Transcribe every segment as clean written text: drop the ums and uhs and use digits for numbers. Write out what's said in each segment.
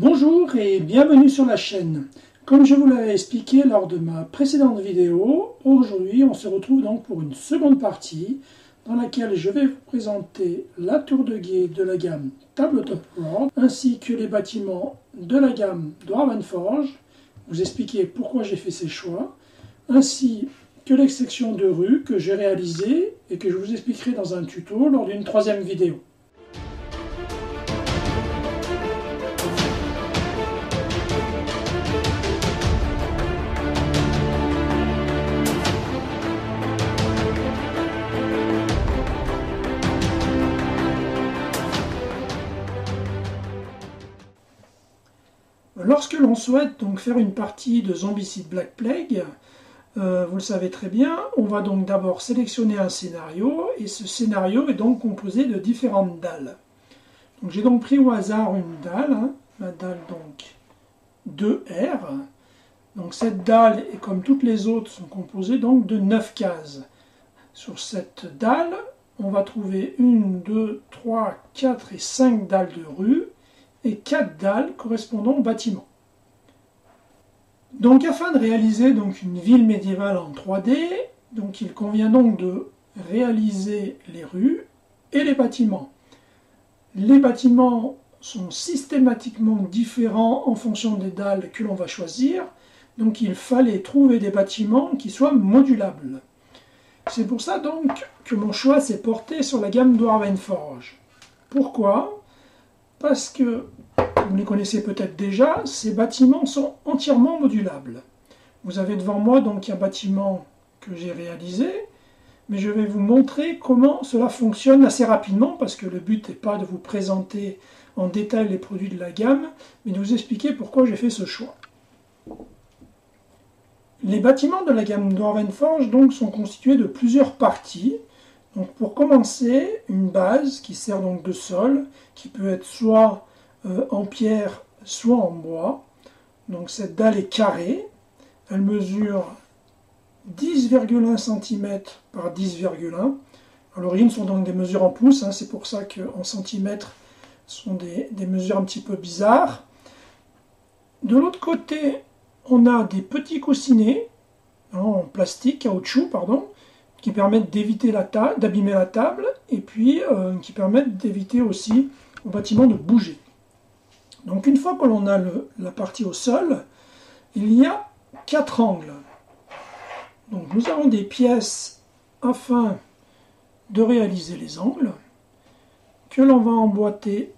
Bonjour et bienvenue sur la chaîne. Comme je vous l'avais expliqué lors de ma précédente vidéo, aujourd'hui on se retrouve donc pour une seconde partie dans laquelle je vais vous présenter la tour de guet de la gamme Tabletop World ainsi que les bâtiments de la gamme Dwarvenforge, vous expliquer pourquoi j'ai fait ces choix, ainsi que les sections de rue que j'ai réalisées et que je vous expliquerai dans un tuto lors d'une troisième vidéo. Lorsque l'on souhaite donc faire une partie de Zombicide Black Plague, vous le savez très bien, on va donc d'abord sélectionner un scénario, et ce scénario est donc composé de différentes dalles. J'ai donc pris au hasard une dalle, la dalle donc 2R. Donc cette dalle, et comme toutes les autres, sont composées donc de 9 cases. Sur cette dalle, on va trouver 1, 2, 3, 4 et 5 dalles de rue, et 4 dalles correspondant au bâtiment. Donc afin de réaliser donc une ville médiévale en 3D, donc il convient donc de réaliser les rues et les bâtiments. Les bâtiments sont systématiquement différents en fonction des dalles que l'on va choisir, donc il fallait trouver des bâtiments qui soient modulables. C'est pour ça donc que mon choix s'est porté sur la gamme Dwarvenforge. Pourquoi ? Parce que, vous les connaissez peut-être déjà, ces bâtiments sont entièrement modulables. Vous avez devant moi donc un bâtiment que j'ai réalisé, mais je vais vous montrer comment cela fonctionne assez rapidement, parce que le but n'est pas de vous présenter en détail les produits de la gamme, mais de vous expliquer pourquoi j'ai fait ce choix. Les bâtiments de la gamme Dwarvenforge donc sont constitués de plusieurs parties. Donc pour commencer, une base qui sert donc de sol, qui peut être soit en pierre, soit en bois. Donc cette dalle est carrée, elle mesure 10,1 cm par 10,1. À l'origine, ce sont donc des mesures en pouces, c'est pour ça qu'en centimètres, ce sont des mesures un petit peu bizarres. De l'autre côté, on a des petits coussinets, en plastique, caoutchouc, pardon, qui permettent d'éviter d'abîmer la table, et puis qui permettent d'éviter aussi au bâtiment de bouger. Donc une fois que l'on a la partie au sol, il y a 4 angles. Donc nous avons des pièces afin de réaliser les angles, que l'on va emboîter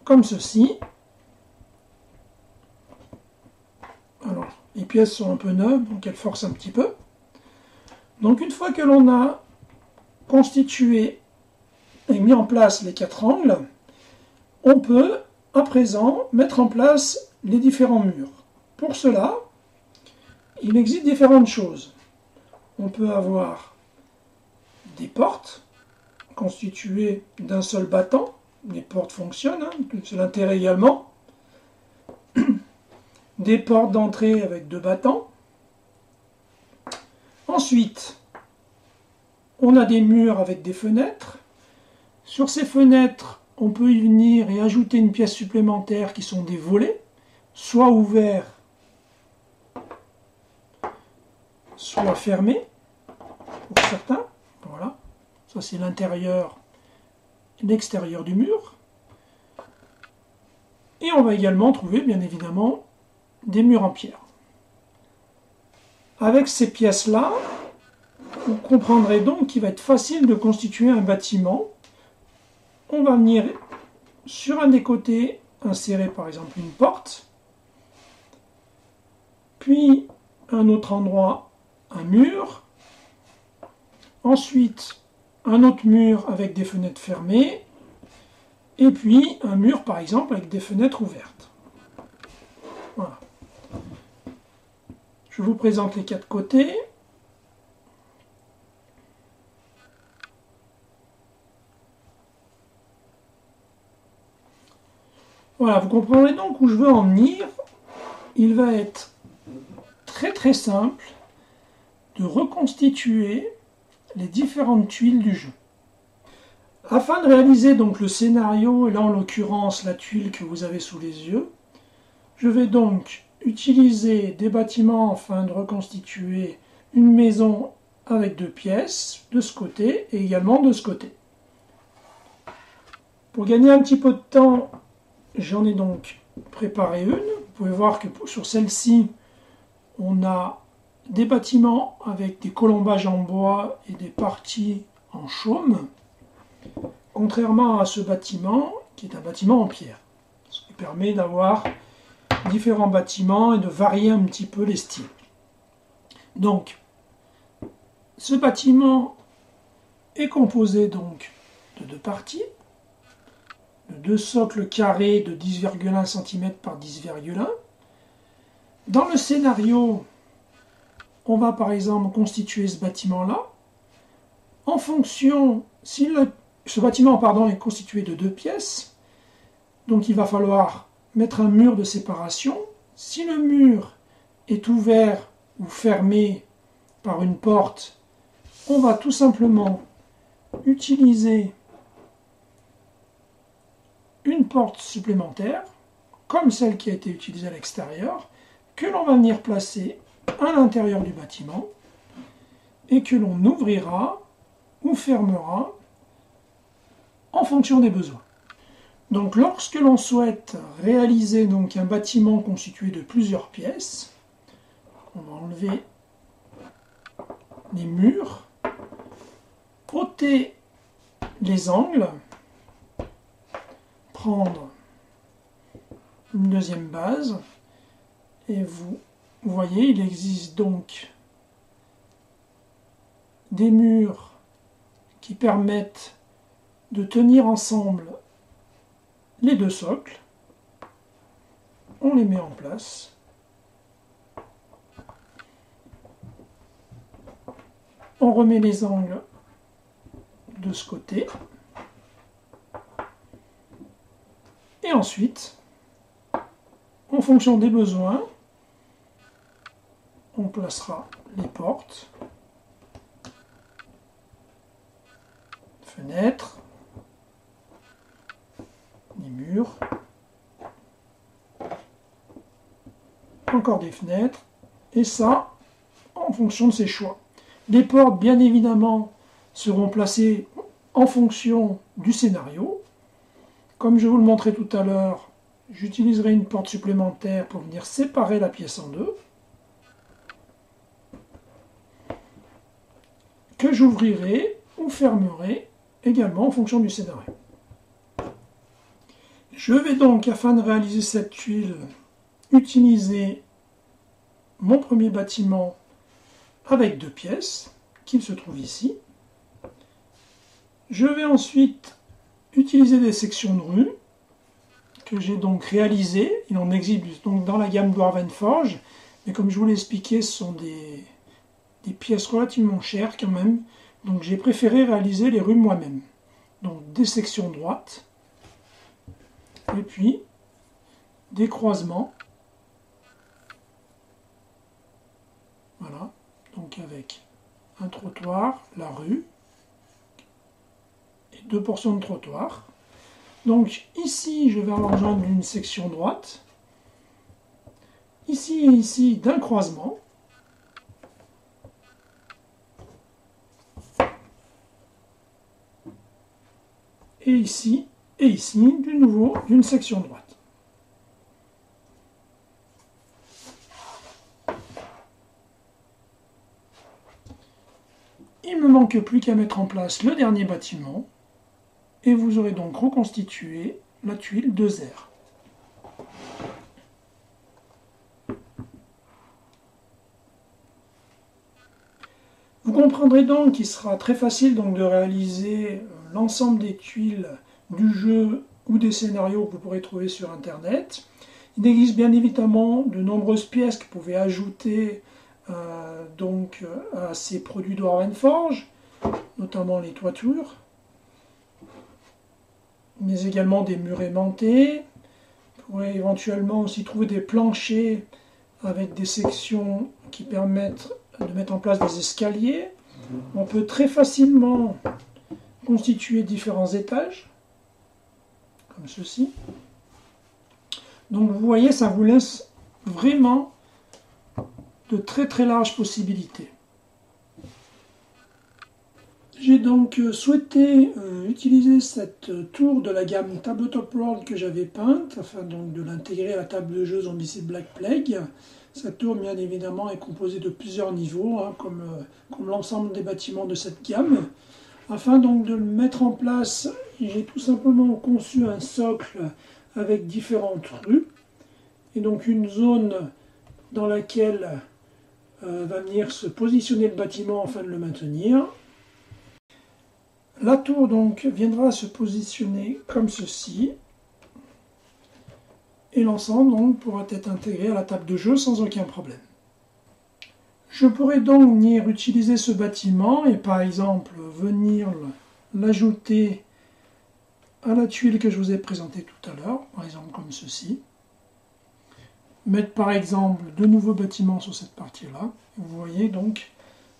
comme ceci. Alors, les pièces sont un peu neuves, donc elles forcent un petit peu. Donc une fois que l'on a constitué et mis en place les 4 angles, on peut à présent mettre en place les différents murs. Pour cela, il existe différentes choses. On peut avoir des portes constituées d'un seul battant. Les portes fonctionnent, c'est l'intérêt également. Des portes d'entrée avec 2 battants. Ensuite, on a des murs avec des fenêtres. Sur ces fenêtres, on peut y venir et ajouter une pièce supplémentaire qui sont des volets, soit ouverts, soit fermés, pour certains. Voilà, ça c'est l'intérieur et l'extérieur du mur. Et on va également trouver, bien évidemment, des murs en pierre. Avec ces pièces-là, vous comprendrez donc qu'il va être facile de constituer un bâtiment. On va venir sur un des côtés insérer par exemple une porte, puis à un autre endroit un mur, ensuite un autre mur avec des fenêtres fermées, et puis un mur par exemple avec des fenêtres ouvertes. Voilà. Je vous présente les 4 côtés. Voilà, vous comprendrez donc où je veux en venir. Il va être très simple de reconstituer les différentes tuiles du jeu. Afin de réaliser donc le scénario, et là en l'occurrence la tuile que vous avez sous les yeux, je vais donc utiliser des bâtiments afin de reconstituer une maison avec 2 pièces de ce côté et également de ce côté. Pour gagner un petit peu de temps, j'en ai donc préparé une. Vous pouvez voir que sur celle-ci, on a des bâtiments avec des colombages en bois et des parties en chaume, contrairement à ce bâtiment qui est un bâtiment en pierre, ce qui permet d'avoir différents bâtiments et de varier un petit peu les styles. Donc, ce bâtiment est composé donc de 2 parties, de 2 socles carrés de 10,1 cm par 10,1. Dans le scénario, on va par exemple constituer ce bâtiment-là. En fonction, si ce bâtiment est constitué de 2 pièces, donc il va falloir mettre un mur de séparation. Si le mur est ouvert ou fermé par une porte, on va tout simplement utiliser une porte supplémentaire, comme celle qui a été utilisée à l'extérieur, que l'on va venir placer à l'intérieur du bâtiment et que l'on ouvrira ou fermera en fonction des besoins. Donc lorsque l'on souhaite réaliser donc un bâtiment constitué de plusieurs pièces, on va enlever les murs, ôter les angles, prendre une deuxième base, et vous voyez, il existe donc des murs qui permettent de tenir ensemble les 2 socles. On les met en place. On remet les angles de ce côté. Et ensuite, en fonction des besoins, on placera les portes, fenêtres, les murs, encore des fenêtres, et ça en fonction de ses choix. Les portes, bien évidemment, seront placées en fonction du scénario. Comme je vous le montrais tout à l'heure, j'utiliserai une porte supplémentaire pour venir séparer la pièce en 2, que j'ouvrirai ou fermerai également en fonction du scénario. Je vais donc, afin de réaliser cette tuile, utiliser mon premier bâtiment avec 2 pièces, qui se trouve ici. Je vais ensuite utiliser des sections de rue, que j'ai donc réalisées. Il en existe donc dans la gamme Dwarven Forge, mais comme je vous l'ai expliqué, ce sont des pièces relativement chères quand même, donc j'ai préféré réaliser les rues moi-même. Donc des sections droites, et puis des croisements, voilà, donc avec un trottoir, la rue, et 2 portions de trottoir. Donc ici, je vais avoir besoin d'une section droite, ici et ici d'un croisement, et ici de nouveau d'une section droite. Il ne me manque plus qu'à mettre en place le dernier bâtiment, et vous aurez donc reconstitué la tuile 2R. Vous comprendrez donc qu'il sera très facile donc de réaliser l'ensemble des tuiles du jeu ou des scénarios que vous pourrez trouver sur Internet. Il existe bien évidemment de nombreuses pièces que vous pouvez ajouter à ces produits Dwarven Forge, notamment les toitures, mais également des murs aimantés. Vous pourrez éventuellement aussi trouver des planchers avec des sections qui permettent de mettre en place des escaliers. On peut très facilement constituer différents étages, comme ceci. Donc vous voyez, ça vous laisse vraiment de très très larges possibilités. J'ai donc souhaité utiliser cette tour de la gamme Tabletop World que j'avais peinte, afin donc de l'intégrer à la table de jeu Zombicide Black Plague. Cette tour, bien évidemment, est composée de plusieurs niveaux, hein, comme l'ensemble des bâtiments de cette gamme. Afin donc de le mettre en place, j'ai tout simplement conçu un socle avec différentes rues, et donc une zone dans laquelle va venir se positionner le bâtiment afin de le maintenir. La tour donc viendra se positionner comme ceci, et l'ensemble donc pourra être intégré à la table de jeu sans aucun problème. Je pourrais donc venir utiliser ce bâtiment et par exemple venir l'ajouter à la tuile que je vous ai présentée tout à l'heure, par exemple comme ceci. Mettre par exemple de nouveaux bâtiments sur cette partie-là. Vous voyez donc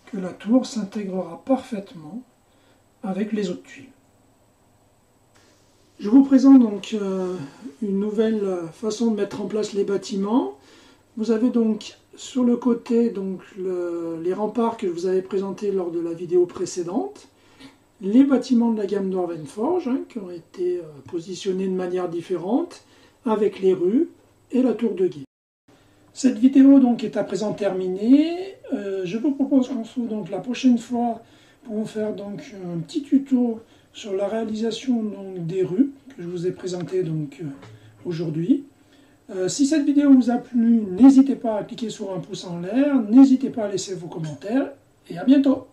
que la tour s'intégrera parfaitement avec les autres tuiles. Je vous présente donc une nouvelle façon de mettre en place les bâtiments. Vous avez donc sur le côté donc les remparts que je vous avais présentés lors de la vidéo précédente, les bâtiments de la gamme Dwarven Forge hein, qui ont été positionnés de manière différente avec les rues et la tour de guet. Cette vidéo donc est à présent terminée. Je vous propose qu'on se retrouve donc la prochaine fois pour vous faire donc un petit tuto sur la réalisation donc, des rues que je vous ai présenté donc aujourd'hui. Si cette vidéo vous a plu, n'hésitez pas à cliquer sur un pouce en l'air, n'hésitez pas à laisser vos commentaires et à bientôt.